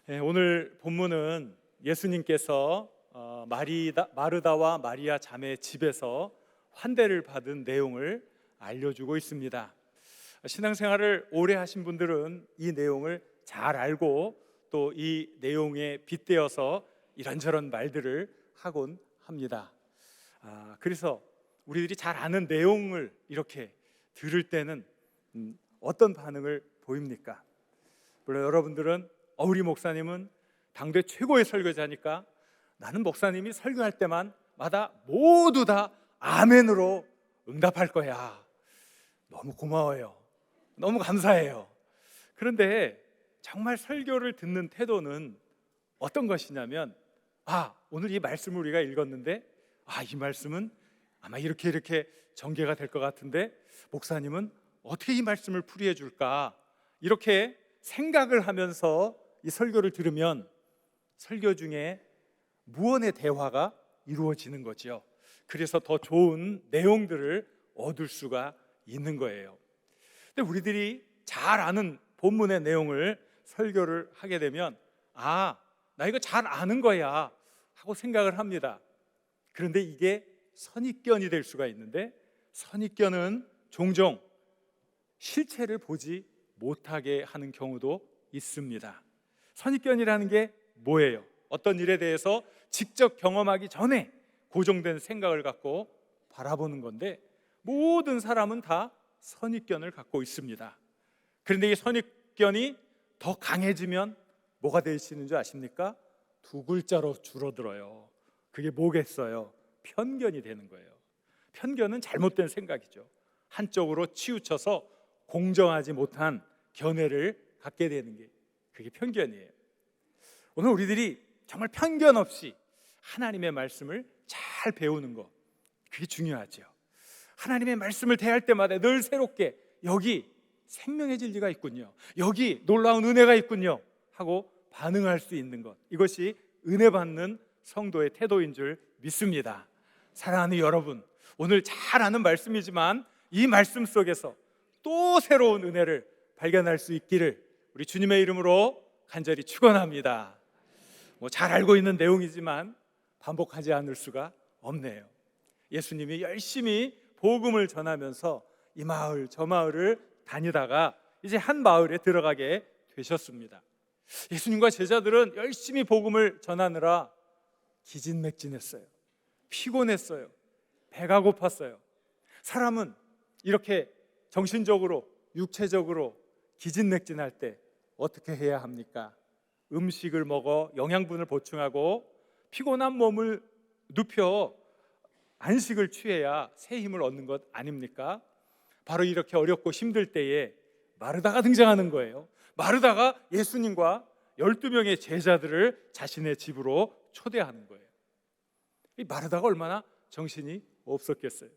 오늘 본문은 예수님께서 마르다와 마리아 자매 집에서 환대를 받은 내용을 알려주고 있습니다. 신앙생활을 오래 하신 분들은 이 내용을 잘 알고 또 이 내용에 빗대어서 이런저런 말들을 하곤 합니다. 그래서 우리들이 잘 아는 내용을 이렇게 들을 때는 어떤 반응을 보입니까? 물론 여러분들은 우리 목사님은 당대 최고의 설교자니까 나는 목사님이 설교할 때마다 모두 다 아멘으로 응답할 거야. 너무 고마워요. 너무 감사해요. 그런데 정말 설교를 듣는 태도는 어떤 것이냐면 오늘 이 말씀을 우리가 읽었는데 이 말씀은 아마 이렇게 전개가 될 것 같은데 목사님은 어떻게 이 말씀을 풀이해 줄까? 이렇게 생각을 하면서 이 설교를 들으면 설교 중에 무언의 대화가 이루어지는 거죠. 그래서 더 좋은 내용들을 얻을 수가 있는 거예요. 근데 우리들이 잘 아는 본문의 내용을 설교를 하게 되면 나 이거 잘 아는 거야 하고 생각을 합니다. 그런데 이게 선입견이 될 수가 있는데, 선입견은 종종 실체를 보지 못하게 하는 경우도 있습니다. 선입견이라는 게 뭐예요? 어떤 일에 대해서 직접 경험하기 전에 고정된 생각을 갖고 바라보는 건데, 모든 사람은 다 선입견을 갖고 있습니다. 그런데 이 선입견이 더 강해지면 뭐가 되시는 줄 아십니까? 두 글자로 줄어들어요. 그게 뭐겠어요? 편견이 되는 거예요. 편견은 잘못된 생각이죠. 한쪽으로 치우쳐서 공정하지 못한 견해를 갖게 되는 게 그게 편견이에요. 오늘 우리들이 정말 편견 없이 하나님의 말씀을 잘 배우는 것, 그게 중요하죠. 하나님의 말씀을 대할 때마다 늘 새롭게 여기 생명의 진리가 있군요, 여기 놀라운 은혜가 있군요 하고 반응할 수 있는 것, 이것이 은혜 받는 성도의 태도인 줄 믿습니다. 사랑하는 여러분, 오늘 잘 아는 말씀이지만 이 말씀 속에서 또 새로운 은혜를 발견할 수 있기를 우리 주님의 이름으로 간절히 축원합니다. 잘 알고 있는 내용이지만 반복하지 않을 수가 없네요. 예수님이 열심히 복음을 전하면서 이 마을 저 마을을 다니다가 이제 한 마을에 들어가게 되셨습니다. 예수님과 제자들은 열심히 복음을 전하느라 기진맥진했어요. 피곤했어요. 배가 고팠어요. 사람은 이렇게 정신적으로 육체적으로 기진맥진할 때 어떻게 해야 합니까? 음식을 먹어 영양분을 보충하고 피곤한 몸을 눕혀 안식을 취해야 새 힘을 얻는 것 아닙니까? 바로 이렇게 어렵고 힘들 때에 마르다가 등장하는 거예요. 마르다가 예수님과 12명의 제자들을 자신의 집으로 초대하는 거예요. 이 마르다가 얼마나 정신이 없었겠어요.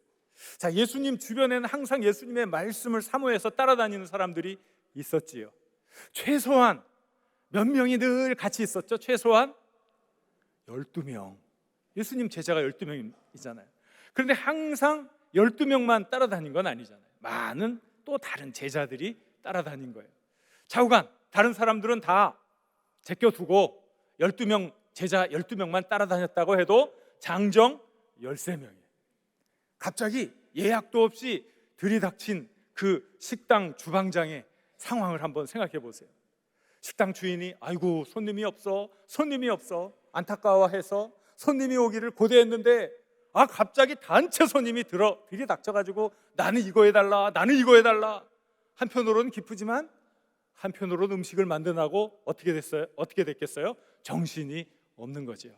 자, 예수님 주변에는 항상 예수님의 말씀을 사모해서 따라다니는 사람들이 있었지요. 최소한 몇 명이 늘 같이 있었죠? 최소한 12명. 예수님 제자가 12명이잖아요. 그런데 항상 12명만 따라다닌 건 아니잖아요. 많은 또 다른 제자들이 따라다닌 거예요. 좌우간 다른 사람들은 다 제껴두고 12명 제자 12명만 따라다녔다고 해도 장정 13명이에요. 갑자기 예약도 없이 들이닥친 그 식당 주방장의 상황을 한번 생각해 보세요. 식당 주인이 아이고 손님이 없어 안타까워해서 손님이 오기를 고대했는데 갑자기 단체 손님이 들이닥쳐가지고 나는 이거 해달라 한편으로는 기쁘지만 한편으로는 음식을 만드나고 어떻게 됐겠어요? 정신이 없는 거죠.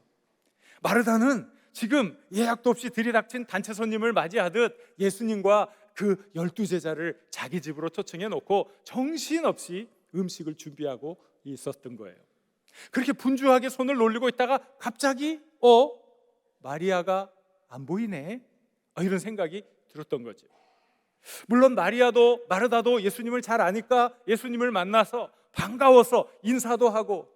마르다는 지금 예약도 없이 들이닥친 단체 손님을 맞이하듯 예수님과 그 12제자를 자기 집으로 초청해 놓고 정신없이 음식을 준비하고 있었던 거예요. 그렇게 분주하게 손을 놀리고 있다가 갑자기 마리아가 안 보이네, 이런 생각이 들었던 거죠. 물론 마르다도 예수님을 잘 아니까 예수님을 만나서 반가워서 인사도 하고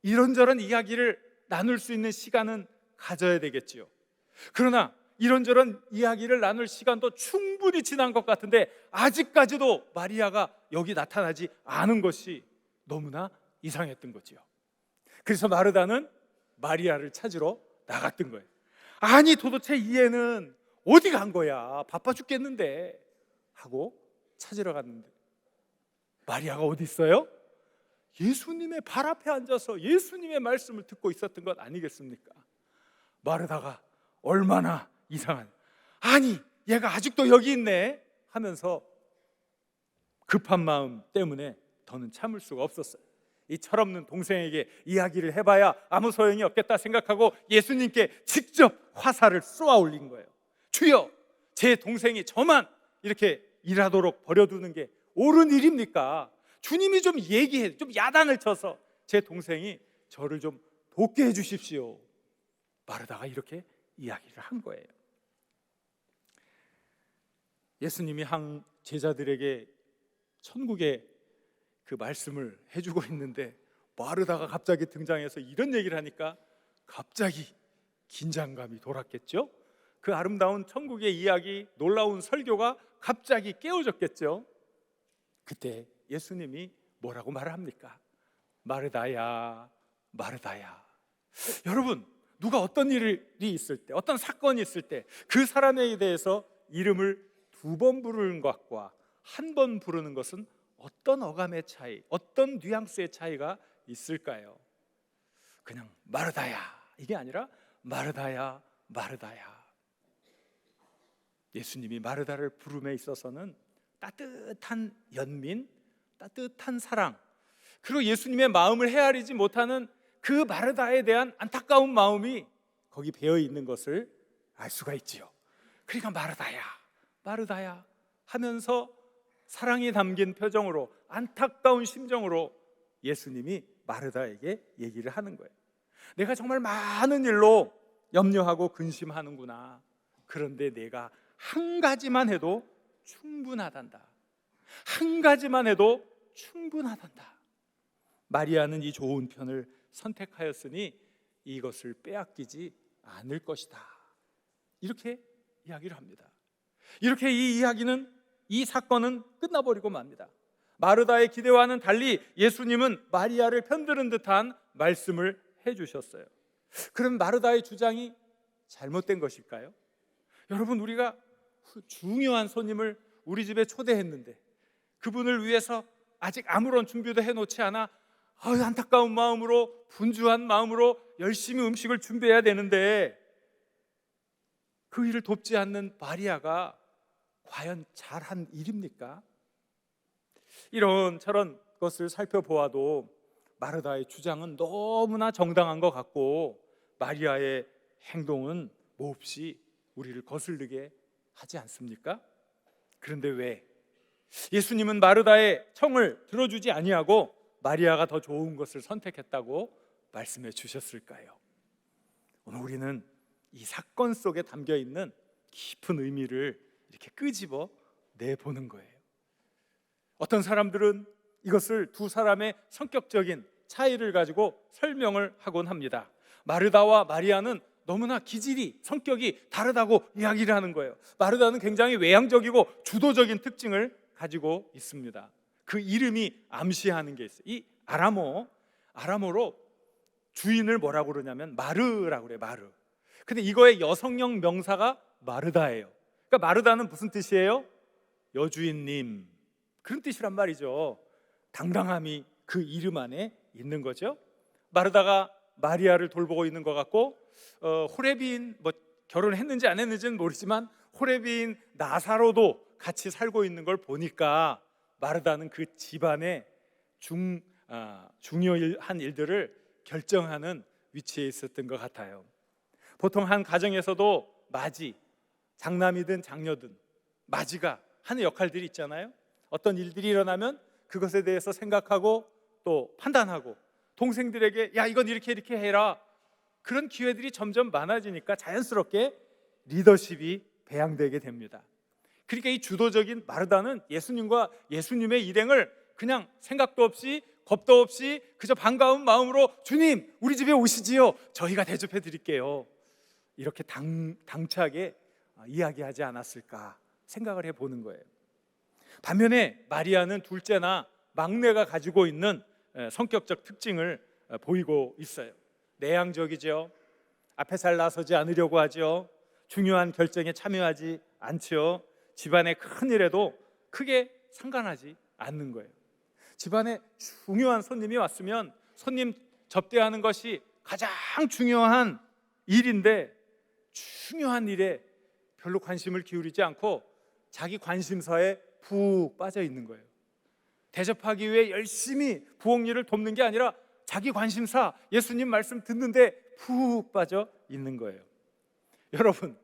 이런저런 이야기를 나눌 수 있는 시간은 가져야 되겠지요. 그러나 이런저런 이야기를 나눌 시간도 충분히 지난 것 같은데 아직까지도 마리아가 여기 나타나지 않은 것이 너무나 이상했던 거지요. 그래서 마르다는 마리아를 찾으러 나갔던 거예요. 아니 도대체 이 애는 어디 간 거야? 바빠 죽겠는데 하고 찾으러 갔는데 마리아가 어디 있어요? 예수님의 발 앞에 앉아서 예수님의 말씀을 듣고 있었던 것 아니겠습니까? 마르다가 얼마나 이상한, 아니 얘가 아직도 여기 있네 하면서 급한 마음 때문에 더는 참을 수가 없었어요. 이 철없는 동생에게 이야기를 해봐야 아무 소용이 없겠다 생각하고 예수님께 직접 화살을 쏘아 올린 거예요. 주여, 제 동생이 저만 이렇게 일하도록 버려두는 게 옳은 일입니까? 주님이 좀 얘기해, 좀 야단을 쳐서 제 동생이 저를 좀 돕게 해주십시오. 마르다가 이렇게 이야기를 한 거예요. 예수님이 한 제자들에게 천국의 그 말씀을 해주고 있는데 마르다가 갑자기 등장해서 이런 얘기를 하니까 갑자기 긴장감이 돌았겠죠. 그 아름다운 천국의 이야기, 놀라운 설교가 갑자기 깨어졌겠죠. 그때 예수님이 뭐라고 말을 합니까? 마르다야, 마르다야. 여러분, 누가 어떤 일이 있을 때, 어떤 사건이 있을 때 그 사람에 대해서 이름을 2번 부르는 것과 1번 부르는 것은 어떤 어감의 차이, 어떤 뉘앙스의 차이가 있을까요? 그냥 마르다야 이게 아니라 마르다야, 마르다야. 예수님이 마르다를 부름에 있어서는 따뜻한 연민, 따뜻한 사랑, 그리고 예수님의 마음을 헤아리지 못하는 그 마르다에 대한 안타까운 마음이 거기 배어 있는 것을 알 수가 있지요. 그러니까 마르다야, 마르다야 하면서 사랑이 담긴 표정으로, 안타까운 심정으로 예수님이 마르다에게 얘기를 하는 거예요. 내가 정말 많은 일로 염려하고 근심하는구나. 그런데 내가 한 가지만 해도 충분하단다. 한 가지만 해도 충분하단다. 마리아는 이 좋은 편을 선택하였으니 이것을 빼앗기지 않을 것이다. 이렇게 이야기를 합니다. 이렇게 이 이야기는, 이 사건은 끝나버리고 맙니다. 마르다의 기대와는 달리 예수님은 마리아를 편드는 듯한 말씀을 해주셨어요. 그럼 마르다의 주장이 잘못된 것일까요? 여러분, 우리가 중요한 손님을 우리 집에 초대했는데 그분을 위해서 아직 아무런 준비도 해놓지 않아 안타까운 마음으로, 분주한 마음으로 열심히 음식을 준비해야 되는데 그 일을 돕지 않는 마리아가 과연 잘한 일입니까? 이런 저런 것을 살펴보아도 마르다의 주장은 너무나 정당한 것 같고 마리아의 행동은 몹시 우리를 거슬리게 하지 않습니까? 그런데 왜 예수님은 마르다의 청을 들어주지 아니하고 마리아가 더 좋은 것을 선택했다고 말씀해 주셨을까요? 오늘 우리는 이 사건 속에 담겨 있는 깊은 의미를 이렇게 끄집어 내보는 거예요. 어떤 사람들은 이것을 두 사람의 성격적인 차이를 가지고 설명을 하곤 합니다. 마르다와 마리아는 너무나 기질이, 성격이 다르다고 이야기를 하는 거예요. 마르다는 굉장히 외향적이고 주도적인 특징을 가지고 있습니다. 그 이름이 암시하는 게 있어요. 이 아람어로 주인을 뭐라고 그러냐면 마르라고 그래요. 마르. 근데 이거의 여성형 명사가 마르다예요. 그러니까 마르다는 무슨 뜻이에요? 여주인님, 그런 뜻이란 말이죠. 당당함이 그 이름 안에 있는 거죠. 마르다가 마리아를 돌보고 있는 것 같고 호레비인, 결혼했는지 안 했는지는 모르지만 호레비인 나사로도 같이 살고 있는 걸 보니까 마르다는 그 집안의 중요한 일들을 결정하는 위치에 있었던 것 같아요. 보통 한 가정에서도 마지, 장남이든 장녀든 마지가 하는 역할들이 있잖아요. 어떤 일들이 일어나면 그것에 대해서 생각하고 또 판단하고 동생들에게 야 이건 이렇게 해라, 그런 기회들이 점점 많아지니까 자연스럽게 리더십이 배양되게 됩니다. 그러니까 이 주도적인 마르다는 예수님과 예수님의 일행을 그냥 생각도 없이 겁도 없이 그저 반가운 마음으로 주님 우리 집에 오시지요, 저희가 대접해 드릴게요, 이렇게 당차게 이야기하지 않았을까 생각을 해보는 거예요. 반면에 마리아는 둘째나 막내가 가지고 있는 성격적 특징을 보이고 있어요. 내향적이죠. 앞에 잘 나서지 않으려고 하죠. 중요한 결정에 참여하지 않죠. 집안의 큰 일에도 크게 상관하지 않는 거예요. 집안에 중요한 손님이 왔으면 손님 접대하는 것이 가장 중요한 일인데 중요한 일에 별로 관심을 기울이지 않고 자기 관심사에 푹 빠져 있는 거예요. 대접하기 위해 열심히 부엌 일을 돕는 게 아니라 자기 관심사, 예수님 말씀 듣는데 푹 빠져 있는 거예요. 여러분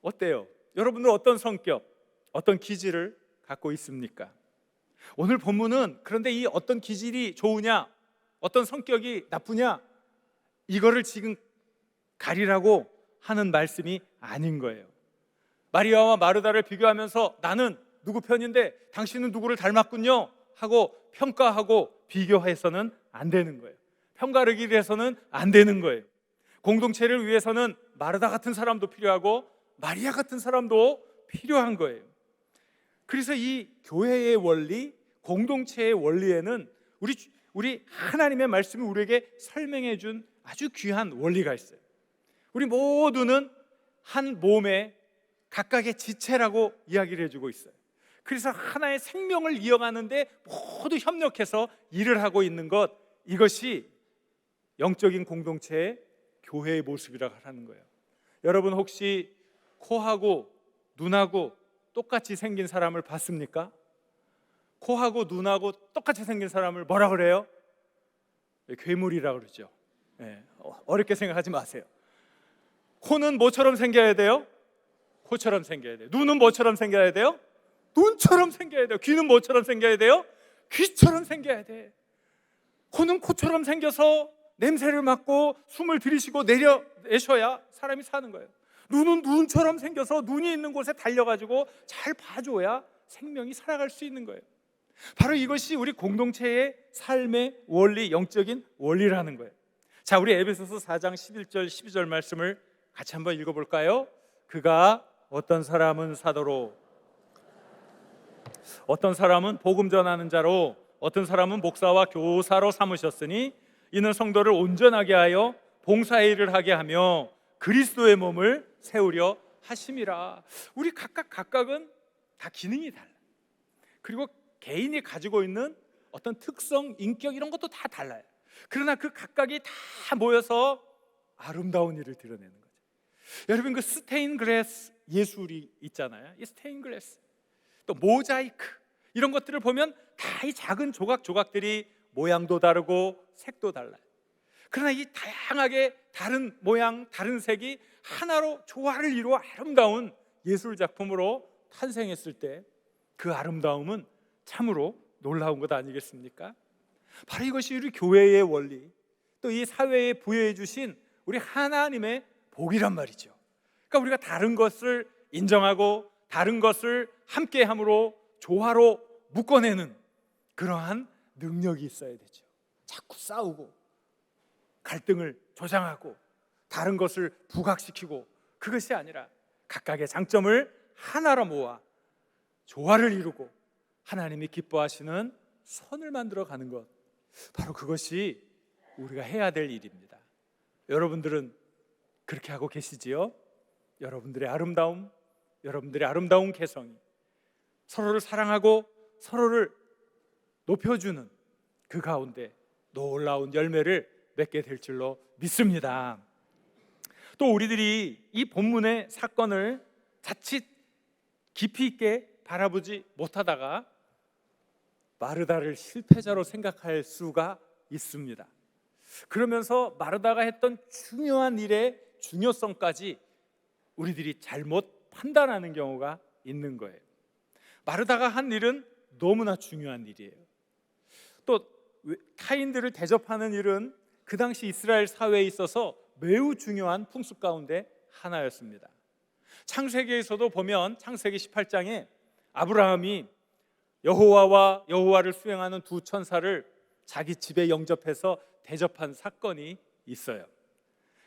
어때요? 여러분들 어떤 성격, 어떤 기질을 갖고 있습니까? 오늘 본문은 그런데 이 어떤 기질이 좋으냐, 어떤 성격이 나쁘냐, 이거를 지금 가리라고 하는 말씀이 아닌 거예요. 마리아와 마르다를 비교하면서 나는 누구 편인데 당신은 누구를 닮았군요 하고 평가하고 비교해서는 안 되는 거예요. 편가르기를 해서는 안 되는 거예요. 공동체를 위해서는 마르다 같은 사람도 필요하고 마리아 같은 사람도 필요한 거예요. 그래서 이 교회의 원리, 공동체의 원리에는 우리 하나님의 말씀이 우리에게 설명해 준 아주 귀한 원리가 있어요. 우리 모두는 한 몸의 각각의 지체라고 이야기를 해주고 있어요. 그래서 하나의 생명을 이어가는데 모두 협력해서 일을 하고 있는 것, 이것이 영적인 공동체의 교회의 모습이라고 하는 거예요. 여러분 혹시 코하고 눈하고 똑같이 생긴 사람을 봤습니까? 코하고 눈하고 똑같이 생긴 사람을 뭐라 그래요? 괴물이라고 그러죠. 어렵게 생각하지 마세요. 코는 뭐처럼 생겨야 돼요? 코처럼 생겨야 돼요. 눈은 뭐처럼 생겨야 돼요? 눈처럼 생겨야 돼요. 귀는 뭐처럼 생겨야 돼요? 귀처럼 생겨야 돼. 코는 코처럼 생겨서 냄새를 맡고 숨을 들이쉬고 내셔야 사람이 사는 거예요. 눈은 눈처럼 생겨서 눈이 있는 곳에 달려가지고 잘 봐줘야 생명이 살아갈 수 있는 거예요. 바로 이것이 우리 공동체의 삶의 원리, 영적인 원리라는 거예요. 자, 우리 에베소서 4장 11절 12절 말씀을 같이 한번 읽어볼까요? 그가 어떤 사람은 사도로, 어떤 사람은 복음 전하는 자로, 어떤 사람은 목사와 교사로 삼으셨으니 이는 성도를 온전하게 하여 봉사의 일을 하게 하며 그리스도의 몸을 세우려 하심이라. 우리 각각은 다 기능이 달라. 그리고 개인이 가지고 있는 어떤 특성, 인격 이런 것도 다 달라요. 그러나 그 각각이 다 모여서 아름다운 일을 드러내는 거죠. 여러분 그 스테인글라스 예술이 있잖아요. 이 스테인글라스, 또 모자이크 이런 것들을 보면 다 이 작은 조각들이 모양도 다르고 색도 달라요. 그러나 이 다양하게 다른 모양, 다른 색이 하나로 조화를 이루어 아름다운 예술 작품으로 탄생했을 때 그 아름다움은 참으로 놀라운 것 아니겠습니까? 바로 이것이 우리 교회의 원리, 또 이 사회에 부여해 주신 우리 하나님의 복이란 말이죠. 그러니까 우리가 다른 것을 인정하고 다른 것을 함께함으로 조화로 묶어내는 그러한 능력이 있어야 되죠. 자꾸 싸우고 갈등을 조장하고 다른 것을 부각시키고 그것이 아니라 각각의 장점을 하나로 모아 조화를 이루고 하나님이 기뻐하시는 선을 만들어 가는 것, 바로 그것이 우리가 해야 될 일입니다. 여러분들은 그렇게 하고 계시지요? 여러분들의 아름다운 개성이 서로를 사랑하고 서로를 높여주는 그 가운데 놀라운 열매를 맺게 될 줄로 믿습니다. 또 우리들이 이 본문의 사건을 자칫 깊이 있게 바라보지 못하다가 마르다를 실패자로 생각할 수가 있습니다. 그러면서 마르다가 했던 중요한 일의 중요성까지 우리들이 잘못 판단하는 경우가 있는 거예요. 마르다가 한 일은 너무나 중요한 일이에요. 또 타인들을 대접하는 일은 그 당시 이스라엘 사회에 있어서 매우 중요한 풍습 가운데 하나였습니다. 창세기에서도 보면 창세기 18장에 아브라함이 여호와를 수행하는 두 천사를 자기 집에 영접해서 대접한 사건이 있어요.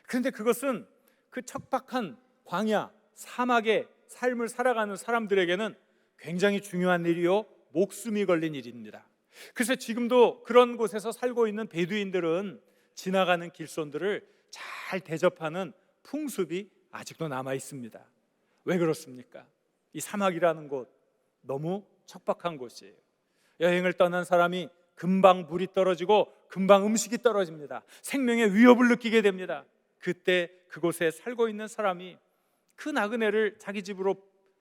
그런데 그것은 그 척박한 광야, 사막의 삶을 살아가는 사람들에게는 굉장히 중요한 일이요 목숨이 걸린 일입니다. 그래서 지금도 그런 곳에서 살고 있는 베두인들은 지나가는 길손들을 잘 대접하는 풍습이 아직도 남아 있습니다. 왜 그렇습니까? 이 사막이라는 곳 너무 척박한 곳이에요. 여행을 떠난 사람이 금방 불이 떨어지고 금방 음식이 떨어집니다. 생명의 위협을 느끼게 됩니다. 그때 그곳에 살고 있는 사람이 그 나그네를 자기 집으로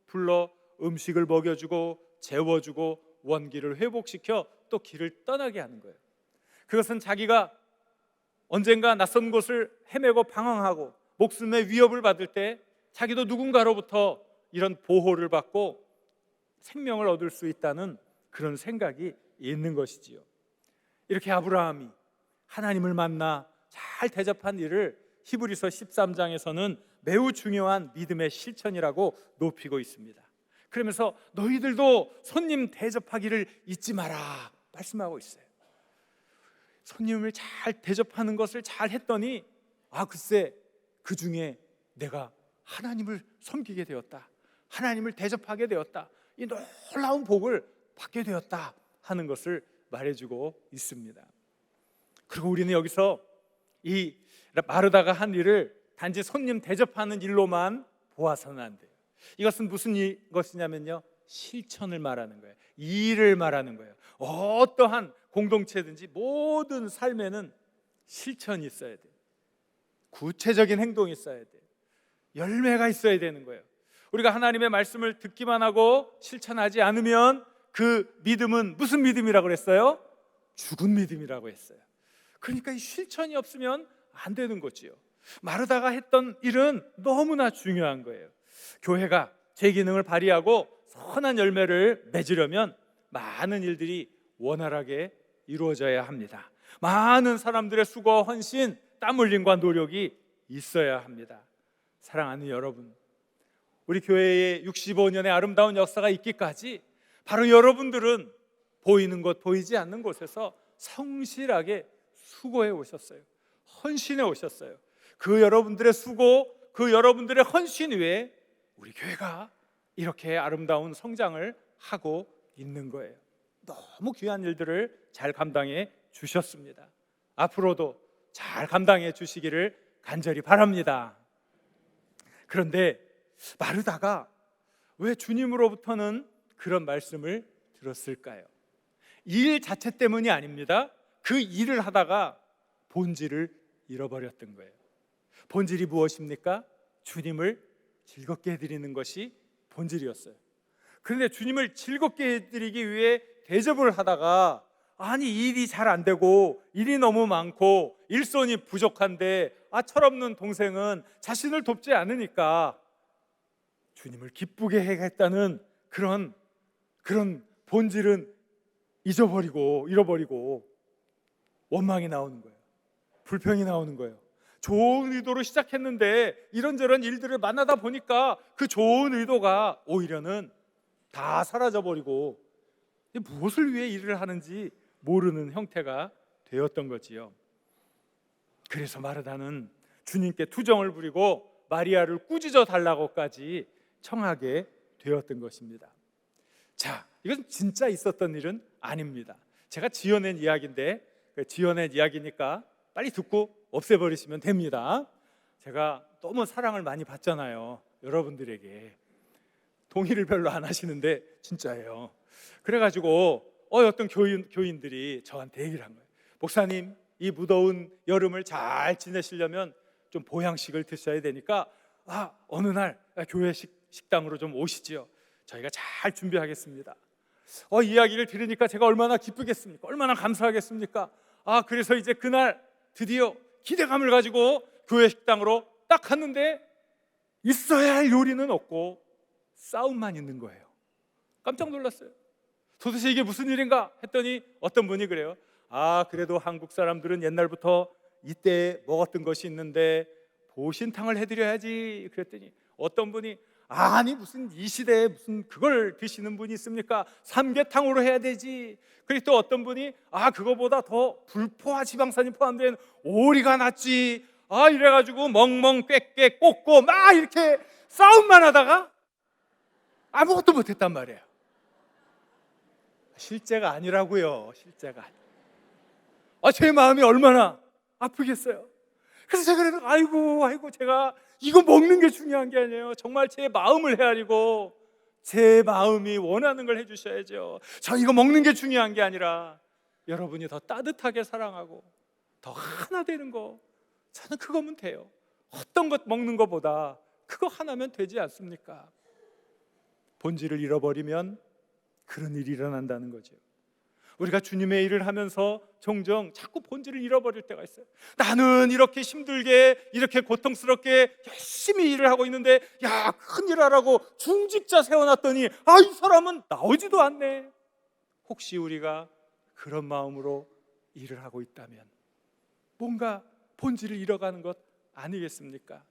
불러 음식을 먹여주고 재워주고 원기를 회복시켜 또 길을 떠나게 하는 거예요. 그것은 자기가 언젠가 낯선 곳을 헤매고 방황하고 목숨의 위협을 받을 때 자기도 누군가로부터 이런 보호를 받고 생명을 얻을 수 있다는 그런 생각이 있는 것이지요. 이렇게 아브라함이 하나님을 만나 잘 대접한 일을 히브리서 13장에서는 매우 중요한 믿음의 실천이라고 높이고 있습니다. 그러면서 너희들도 손님 대접하기를 잊지 마라 말씀하고 있어요. 손님을 잘 대접하는 것을 잘 했더니 글쎄 그 중에 내가 하나님을 섬기게 되었다, 하나님을 대접하게 되었다, 이 놀라운 복을 받게 되었다 하는 것을 말해주고 있습니다. 그리고 우리는 여기서 이 마르다가 한 일을 단지 손님 대접하는 일로만 보아서는 안 돼요. 이것은 무슨 것이냐면요, 실천을 말하는 거예요. 일을 말하는 거예요. 어떠한 공동체든지 모든 삶에는 실천이 있어야 돼요. 구체적인 행동이 있어야 돼요. 열매가 있어야 되는 거예요. 우리가 하나님의 말씀을 듣기만 하고 실천하지 않으면 그 믿음은 무슨 믿음이라고 그랬어요? 죽은 믿음이라고 했어요. 그러니까 이 실천이 없으면 안 되는 거지요. 마르다가 했던 일은 너무나 중요한 거예요. 교회가 제 기능을 발휘하고 선한 열매를 맺으려면 많은 일들이 원활하게 이루어져야 합니다. 많은 사람들의 수고와 헌신, 땀 흘림과 노력이 있어야 합니다. 사랑하는 여러분, 우리 교회의 65년의 아름다운 역사가 있기까지 바로 여러분들은 보이는 곳 보이지 않는 곳에서 성실하게 수고해 오셨어요. 헌신해 오셨어요. 그 여러분들의 수고, 그 여러분들의 헌신 위에 우리 교회가 이렇게 아름다운 성장을 하고 있는 거예요. 너무 귀한 일들을 잘 감당해 주셨습니다. 앞으로도 잘 감당해 주시기를 간절히 바랍니다. 그런데 마르다가 왜 주님으로부터는 그런 말씀을 들었을까요? 일 자체 때문이 아닙니다. 그 일을 하다가 본질을 잃어버렸던 거예요. 본질이 무엇입니까? 주님을 즐겁게 해드리는 것이 본질이었어요. 그런데 주님을 즐겁게 해드리기 위해 대접을 하다가 일이 잘 안 되고 일이 너무 많고 일손이 부족한데 철없는 동생은 자신을 돕지 않으니까 주님을 기쁘게 해야겠다는 그런 본질은 잃어버리고 원망이 나오는 거예요. 불평이 나오는 거예요. 좋은 의도로 시작했는데 이런저런 일들을 만나다 보니까 그 좋은 의도가 오히려는 다 사라져버리고 무엇을 위해 일을 하는지 모르는 형태가 되었던 거지요. 그래서 마르다는 주님께 투정을 부리고 마리아를 꾸짖어 달라고까지 청하게 되었던 것입니다. 자, 이건 진짜 있었던 일은 아닙니다. 제가 지어낸 이야기인데 지어낸 이야기니까 빨리 듣고 없애버리시면 됩니다. 제가 너무 사랑을 많이 받잖아요, 여러분들에게. 동의를 별로 안 하시는데 진짜예요. 그래가지고 어떤 교인들이 저한테 얘기를 한 거예요. 목사님, 이 무더운 여름을 잘 지내시려면 좀 보양식을 드셔야 되니까 어느 날 교회 식당으로 좀 오시지요. 저희가 잘 준비하겠습니다. 이야기를 들으니까 제가 얼마나 기쁘겠습니까? 얼마나 감사하겠습니까? 그래서 이제 그날 드디어 기대감을 가지고 교회 식당으로 딱 갔는데 있어야 할 요리는 없고 싸움만 있는 거예요. 깜짝 놀랐어요. 도대체 이게 무슨 일인가 했더니 어떤 분이 그래요. 그래도 한국 사람들은 옛날부터 이때 먹었던 것이 있는데 보신탕을 해드려야지. 그랬더니 어떤 분이 무슨 이 시대에 무슨 그걸 드시는 분이 있습니까? 삼계탕으로 해야 되지. 그리고 또 어떤 분이 그거보다 더 불포화 지방산이 포함된 오리가 낫지. 이래가지고 멍멍 꽥꽥 꽂고 막 이렇게 싸움만 하다가 아무것도 못했단 말이에요. 실제가 아니라고요. 실제가 아니. 제 마음이 얼마나 아프겠어요. 그래서 제가 그래도 아이고 제가 이거 먹는 게 중요한 게 아니에요. 정말 제 마음을 헤아리고 제 마음이 원하는 걸 해주셔야죠. 저 이거 먹는 게 중요한 게 아니라 여러분이 더 따뜻하게 사랑하고 더 하나 되는 거, 저는 그거면 돼요. 어떤 것 먹는 것보다 그거 하나면 되지 않습니까? 본질을 잃어버리면 그런 일이 일어난다는 거죠. 우리가 주님의 일을 하면서 종종 자꾸 본질을 잃어버릴 때가 있어요. 나는 이렇게 힘들게, 이렇게 고통스럽게 열심히 일을 하고 있는데, 야, 큰 일 하라고 중직자 세워놨더니 이 사람은 나오지도 않네. 혹시 우리가 그런 마음으로 일을 하고 있다면 뭔가 본질을 잃어가는 것 아니겠습니까?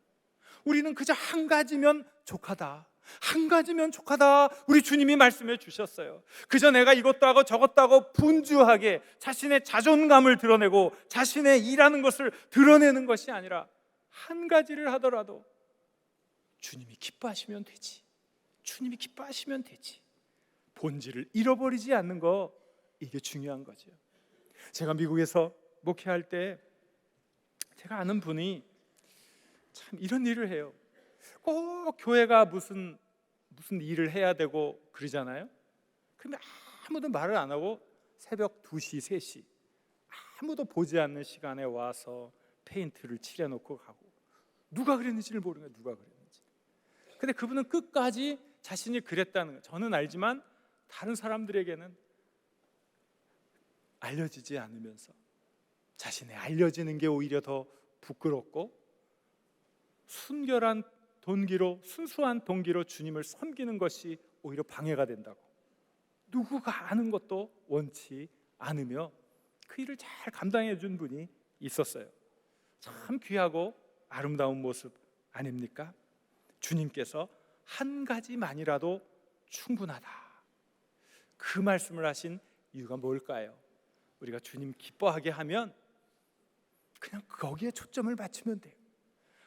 우리는 그저 한 가지면 족하다, 한 가지면 족하다, 우리 주님이 말씀해 주셨어요. 그저 내가 이것도 하고 저것도 하고 분주하게 자신의 자존감을 드러내고 자신의 일하는 것을 드러내는 것이 아니라 한 가지를 하더라도 주님이 기뻐하시면 되지, 주님이 기뻐하시면 되지. 본질을 잃어버리지 않는 거, 이게 중요한 거죠. 제가 미국에서 목회할 때 제가 아는 분이 참 이런 일을 해요. 꼭 교회가 무슨 일을 해야 되고 그러잖아요. 그러면 아무도 말을 안 하고 새벽 2시, 3시 아무도 보지 않는 시간에 와서 페인트를 칠해놓고 가고, 누가 그랬는지를 모르는 거예요. 누가 그랬는지. 근데 그분은 끝까지 자신이 그랬다는 거예요. 저는 알지만 다른 사람들에게는 알려지지 않으면서 자신의 알려지는 게 오히려 더 부끄럽고 순결한 동기로, 순수한 동기로 주님을 섬기는 것이 오히려 방해가 된다고, 누구가 아는 것도 원치 않으며 그 일을 잘 감당해 준 분이 있었어요. 참 귀하고 아름다운 모습 아닙니까? 주님께서 한 가지만이라도 충분하다, 그 말씀을 하신 이유가 뭘까요? 우리가 주님 기뻐하게 하면 그냥 거기에 초점을 맞추면 돼요.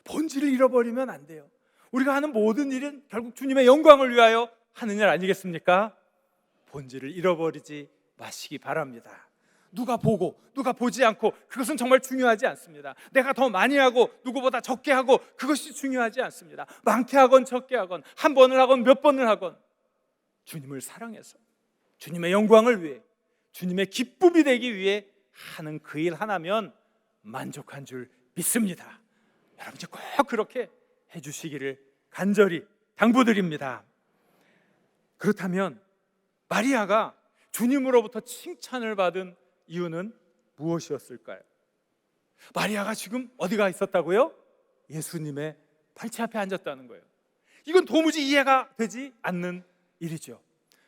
본질을 잃어버리면 안 돼요. 우리가 하는 모든 일은 결국 주님의 영광을 위하여 하는 일 아니겠습니까? 본질을 잃어버리지 마시기 바랍니다. 누가 보고 누가 보지 않고 그것은 정말 중요하지 않습니다. 내가 더 많이 하고 누구보다 적게 하고 그것이 중요하지 않습니다. 많게 하건 적게 하건 한 번을 하건 몇 번을 하건 주님을 사랑해서 주님의 영광을 위해, 주님의 기쁨이 되기 위해 하는 그 일 하나면 만족한 줄 믿습니다. 여러분이 꼭 그렇게 해주시기를 간절히 당부드립니다. 그렇다면 마리아가 주님으로부터 칭찬을 받은 이유는 무엇이었을까요? 마리아가 지금 어디가 있었다고요? 예수님의 발치 앞에 앉았다는 거예요. 이건 도무지 이해가 되지 않는 일이죠.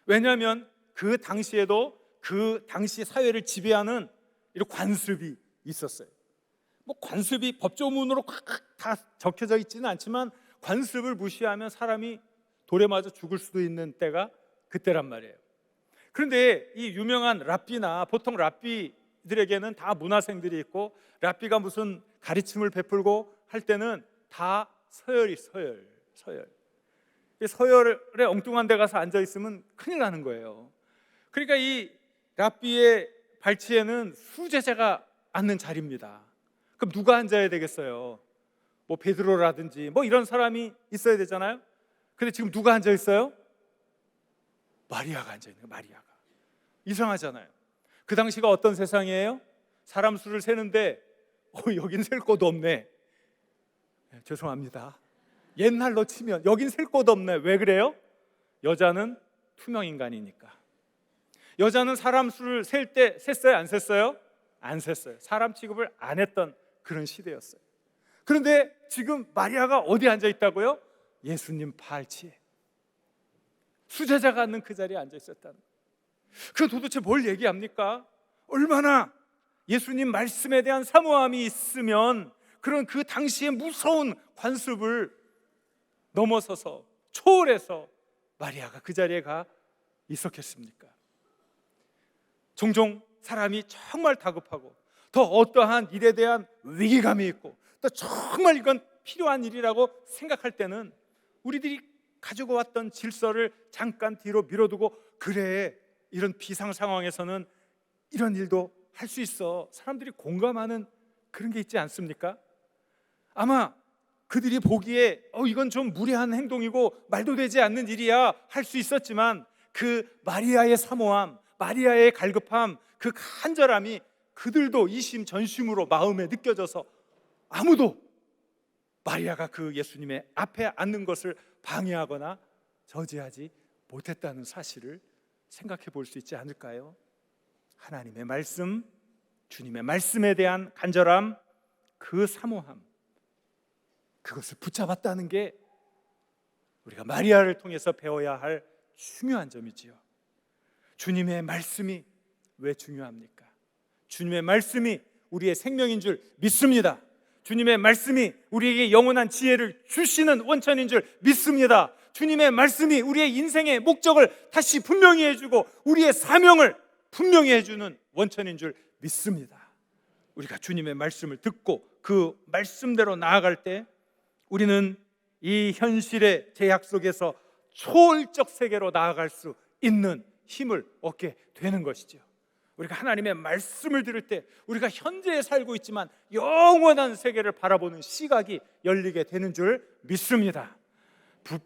왜냐하면 그 당시에도 그 당시 사회를 지배하는 이런 관습이 있었어요. 관습이 법조문으로 다 적혀져 있지는 않지만 관습을 무시하면 사람이 돌에 맞아 죽을 수도 있는 때가 그때란 말이에요. 그런데 이 유명한 랍비나, 보통 랍비들에게는 다 문화생들이 있고, 랍비가 무슨 가르침을 베풀고 할 때는 다 서열이 서열. 서열에 엉뚱한 데 가서 앉아 있으면 큰일 나는 거예요. 그러니까 이 랍비의 발치에는 수제자가 앉는 자리입니다. 그럼 누가 앉아야 되겠어요? 베드로라든지 이런 사람이 있어야 되잖아요. 근데 지금 누가 앉아 있어요? 마리아가 앉아 있는 거예요. 마리아가. 이상하잖아요. 그 당시가 어떤 세상이에요? 사람 수를 세는데 여긴 셀 곳도 없네. 죄송합니다. 옛날로 치면 여긴 셀 곳 없네. 왜 그래요? 여자는 투명 인간이니까. 여자는 사람 수를 셀 때 셌어요? 안 셌어요? 안 셌어요. 사람 취급을 안 했던 그런 시대였어요. 그런데 지금 마리아가 어디 앉아 있다고요? 예수님 발치에, 수제자가 앉는 그 자리에 앉아 있었다는 거예요. 그 도대체 뭘 얘기합니까? 얼마나 예수님 말씀에 대한 사모함이 있으면 그런 그 당시의 무서운 관습을 넘어서서 초월해서 마리아가 그 자리에 가 있었겠습니까? 종종 사람이 정말 다급하고 더 어떠한 일에 대한 위기감이 있고 또 정말 이건 필요한 일이라고 생각할 때는 우리들이 가지고 왔던 질서를 잠깐 뒤로 밀어두고, 그래, 이런 비상 상황에서는 이런 일도 할 수 있어. 사람들이 공감하는 그런 게 있지 않습니까? 아마 그들이 보기에 이건 좀 무례한 행동이고 말도 되지 않는 일이야 할 수 있었지만, 그 마리아의 사모함, 마리아의 갈급함, 그 간절함이 그들도 이심전심으로 마음에 느껴져서 아무도 마리아가 그 예수님의 앞에 앉는 것을 방해하거나 저지하지 못했다는 사실을 생각해 볼 수 있지 않을까요? 하나님의 말씀, 주님의 말씀에 대한 간절함, 그 사모함, 그것을 붙잡았다는 게 우리가 마리아를 통해서 배워야 할 중요한 점이지요. 주님의 말씀이 왜 중요합니까? 주님의 말씀이 우리의 생명인 줄 믿습니다. 주님의 말씀이 우리에게 영원한 지혜를 주시는 원천인 줄 믿습니다. 주님의 말씀이 우리의 인생의 목적을 다시 분명히 해주고 우리의 사명을 분명히 해주는 원천인 줄 믿습니다. 우리가 주님의 말씀을 듣고 그 말씀대로 나아갈 때 우리는 이 현실의 제약 속에서 초월적 세계로 나아갈 수 있는 힘을 얻게 되는 것이죠. 우리가 하나님의 말씀을 들을 때 우리가 현재에 살고 있지만 영원한 세계를 바라보는 시각이 열리게 되는 줄 믿습니다.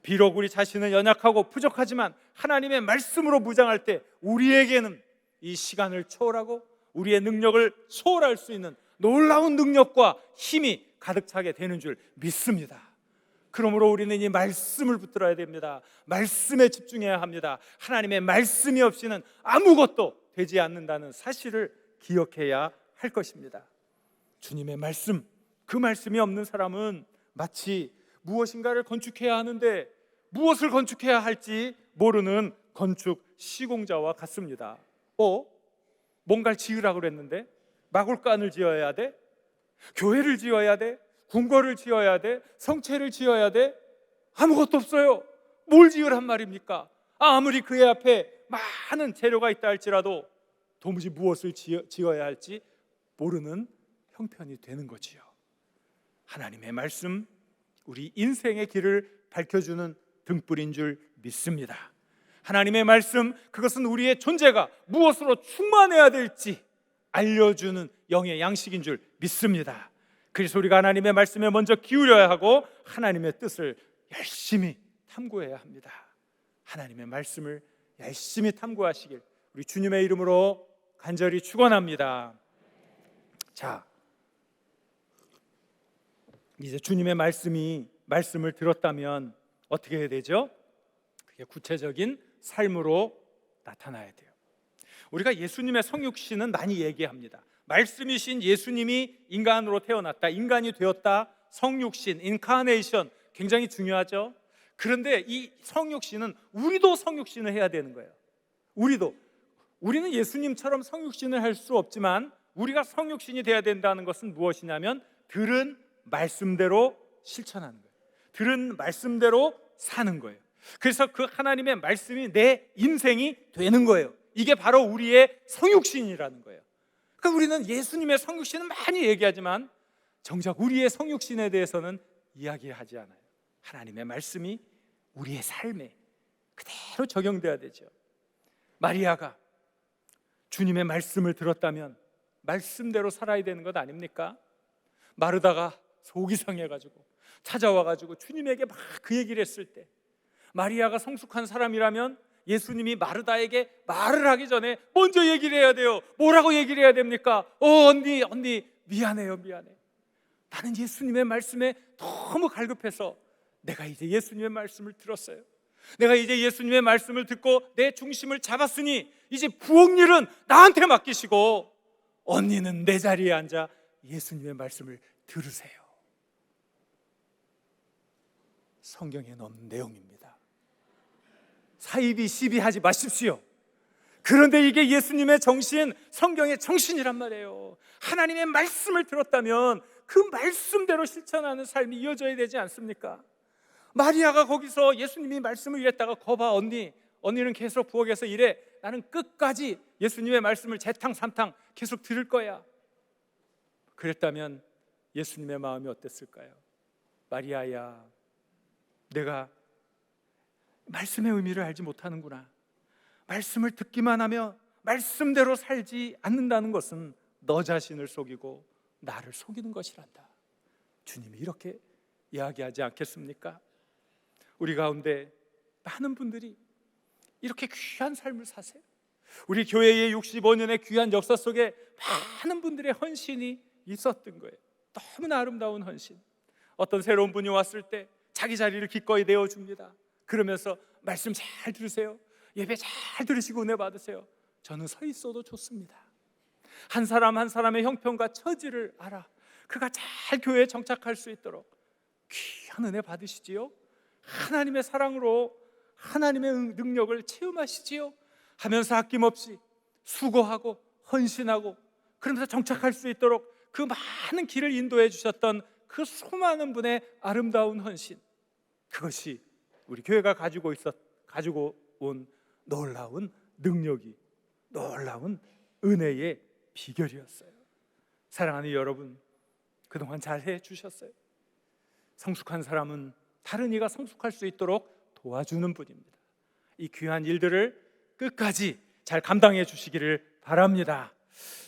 비록 우리 자신은 연약하고 부족하지만 하나님의 말씀으로 무장할 때 우리에게는 이 시간을 초월하고 우리의 능력을 초월할 수 있는 놀라운 능력과 힘이 가득 차게 되는 줄 믿습니다. 그러므로 우리는 이 말씀을 붙들어야 됩니다. 말씀에 집중해야 합니다. 하나님의 말씀이 없이는 아무것도 되지 않는다는 사실을 기억해야 할 것입니다. 주님의 말씀, 그 말씀이 없는 사람은 마치 무엇인가를 건축해야 하는데 무엇을 건축해야 할지 모르는 건축 시공자와 같습니다. 뭔가를 지으라고 그랬는데 마굴간을 지어야 돼? 교회를 지어야 돼? 궁궐을 지어야 돼? 성체를 지어야 돼? 아무것도 없어요. 뭘 지으란 말입니까? 아무리 그의 앞에 많은 재료가 있다 할지라도 도무지 무엇을 지어야 할지 모르는 형편이 되는 거지요. 하나님의 말씀, 우리 인생의 길을 밝혀주는 등불인 줄 믿습니다. 하나님의 말씀, 그것은 우리의 존재가 무엇으로 충만해야 될지 알려주는 영의 양식인 줄 믿습니다. 그래서 우리가 하나님의 말씀에 먼저 기울여야 하고 하나님의 뜻을 열심히 탐구해야 합니다. 하나님의 말씀을 열심히 탐구하시길 우리 주님의 이름으로 간절히 축원합니다. 자, 이제 주님의 말씀을 들었다면 어떻게 해야 되죠? 그게 구체적인 삶으로 나타나야 돼요. 우리가 예수님의 성육신은 많이 얘기합니다. 말씀이신 예수님이 인간으로 태어났다, 인간이 되었다, 성육신, 인카네이션 굉장히 중요하죠. 그런데 이 성육신은 우리도 성육신을 해야 되는 거예요. 우리는 예수님처럼 성육신을 할 수 없지만 우리가 성육신이 돼야 된다는 것은 무엇이냐면 들은 말씀대로 실천하는 거예요. 들은 말씀대로 사는 거예요. 그래서 그 하나님의 말씀이 내 인생이 되는 거예요. 이게 바로 우리의 성육신이라는 거예요. 그러니까 우리는 예수님의 성육신은 많이 얘기하지만 정작 우리의 성육신에 대해서는 이야기하지 않아요. 하나님의 말씀이 우리의 삶에 그대로 적용돼야 되죠. 마리아가 주님의 말씀을 들었다면 말씀대로 살아야 되는 것 아닙니까? 마르다가 속이 상해가지고 찾아와가지고 주님에게 막 그 얘기를 했을 때 마리아가 성숙한 사람이라면 예수님이 마르다에게 말을 하기 전에 먼저 얘기를 해야 돼요. 뭐라고 얘기를 해야 됩니까? 언니 미안해요. 나는 예수님의 말씀에 너무 갈급해서 내가 이제 예수님의 말씀을 들었어요. 내가 이제 예수님의 말씀을 듣고 내 중심을 잡았으니 이제 부엌 일은 나한테 맡기시고 언니는 내 자리에 앉아 예수님의 말씀을 들으세요. 성경에 넣은 내용입니다. 사이비 시비하지 마십시오. 그런데 이게 예수님의 정신, 성경의 정신이란 말이에요. 하나님의 말씀을 들었다면 그 말씀대로 실천하는 삶이 이어져야 되지 않습니까? 마리아가 거기서 예수님이 말씀을 이랬다가 거봐 언니는 계속 부엌에서 일해. 나는 끝까지 예수님의 말씀을 재탕삼탕 계속 들을 거야. 그랬다면 예수님의 마음이 어땠을까요? 마리아야, 내가 말씀의 의미를 알지 못하는구나. 말씀을 듣기만 하며 말씀대로 살지 않는다는 것은 너 자신을 속이고 나를 속이는 것이란다. 주님이 이렇게 이야기하지 않겠습니까? 우리 가운데 많은 분들이 이렇게 귀한 삶을 사세요. 우리 교회의 65년의 귀한 역사 속에 많은 분들의 헌신이 있었던 거예요. 너무나 아름다운 헌신. 어떤 새로운 분이 왔을 때 자기 자리를 기꺼이 내어줍니다. 그러면서 말씀 잘 들으세요, 예배 잘 들으시고 은혜 받으세요. 저는 서 있어도 좋습니다. 한 사람 한 사람의 형편과 처지를 알아 그가 잘 교회에 정착할 수 있도록 귀한 은혜 받으시지요. 하나님의 사랑으로 하나님의 능력을 체험하시지요 하면서 아낌없이 수고하고 헌신하고 그러면서 정착할 수 있도록 그 많은 길을 인도해 주셨던 그 수많은 분의 아름다운 헌신, 그것이 우리 교회가 가지고 온 놀라운 능력이, 놀라운 은혜의 비결이었어요. 사랑하는 여러분, 그동안 잘 해주셨어요. 성숙한 사람은 다른 이가 성숙할 수 있도록 도와주는 분입니다. 이 귀한 일들을 끝까지 잘 감당해 주시기를 바랍니다.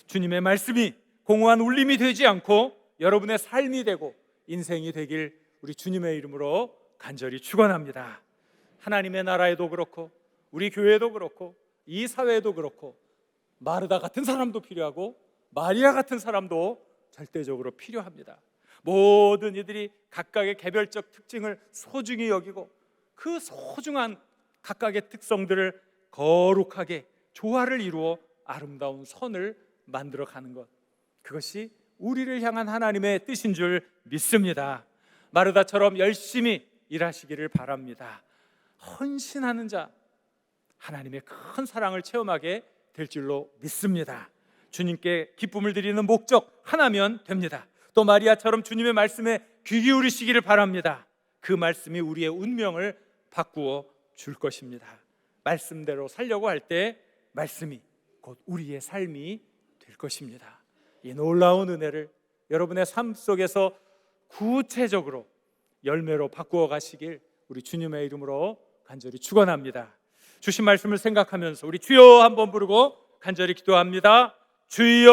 주님의 말씀이 공허한 울림이 되지 않고 여러분의 삶이 되고 인생이 되길 우리 주님의 이름으로 간절히 축원합니다. 하나님의 나라에도 그렇고 우리 교회도 그렇고 이 사회에도 그렇고 마르다 같은 사람도 필요하고 마리아 같은 사람도 절대적으로 필요합니다. 모든 이들이 각각의 개별적 특징을 소중히 여기고 그 소중한 각각의 특성들을 거룩하게 조화를 이루어 아름다운 선을 만들어가는 것, 그것이 우리를 향한 하나님의 뜻인 줄 믿습니다. 마르다처럼 열심히 일하시기를 바랍니다. 헌신하는 자, 하나님의 큰 사랑을 체험하게 될 줄로 믿습니다. 주님께 기쁨을 드리는 목적 하나면 됩니다. 또 마리아처럼 주님의 말씀에 귀 기울이시기를 바랍니다. 그 말씀이 우리의 운명을 바꾸어 줄 것입니다. 말씀대로 살려고 할 때 말씀이 곧 우리의 삶이 될 것입니다. 이 놀라운 은혜를 여러분의 삶 속에서 구체적으로 열매로 바꾸어 가시길 우리 주님의 이름으로 간절히 축원합니다. 주신 말씀을 생각하면서 우리 주여 한번 부르고 간절히 기도합니다. 주여.